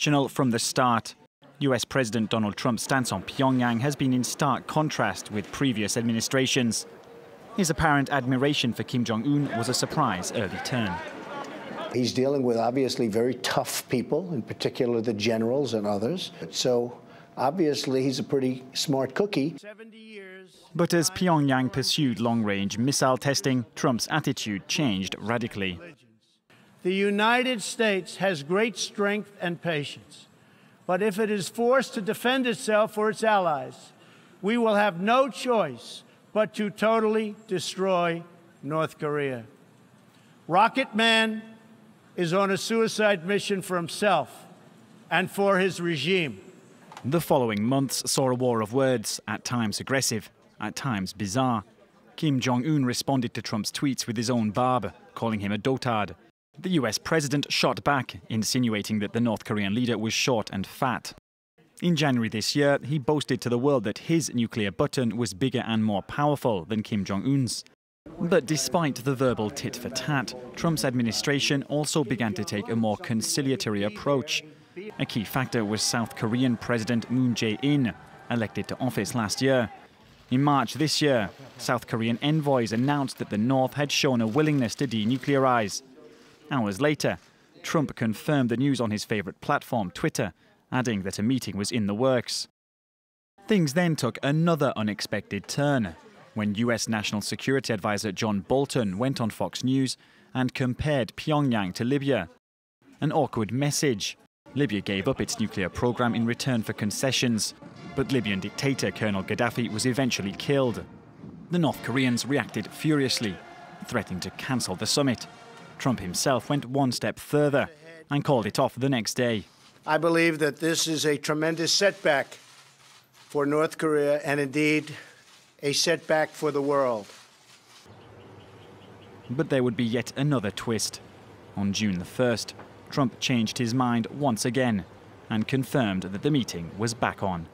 intentional from the start. US President Donald Trump's stance on Pyongyang has been in stark contrast with previous administrations. His apparent admiration for Kim Jong-Un was a surprise early turn. He's dealing with obviously very tough people, in particular the generals and others. So obviously he's a pretty smart cookie. But as Pyongyang pursued long-range missile testing, Trump's attitude changed radically. The United States has great strength and patience. But if it is forced to defend itself or its allies, we will have no choice but to totally destroy North Korea. Rocket Man is on a suicide mission for himself and for his regime. The following months saw a war of words, at times aggressive, at times bizarre. Kim Jong-un responded to Trump's tweets with his own barb, calling him a dotard. The US president shot back, insinuating that the North Korean leader was short and fat. In January this year, he boasted to the world that his nuclear button was bigger and more powerful than Kim Jong-un's. But despite the verbal tit-for-tat, Trump's administration also began to take a more conciliatory approach. A key factor was South Korean President Moon Jae-in, elected to office last year. In March this year, South Korean envoys announced that the North had shown a willingness to denuclearize. Hours later, Trump confirmed the news on his favorite platform, Twitter, adding that a meeting was in the works. Things then took another unexpected turn when US National Security Advisor John Bolton went on Fox News and compared Pyongyang to Libya. An awkward message. Libya gave up its nuclear program in return for concessions, but Libyan dictator Colonel Gaddafi was eventually killed. The North Koreans reacted furiously, threatening to cancel the summit. Trump himself went one step further and called it off the next day. I believe that this is a tremendous setback for North Korea and indeed a setback for the world. But there would be yet another twist. On June the 1st, Trump changed his mind once again and confirmed that the meeting was back on.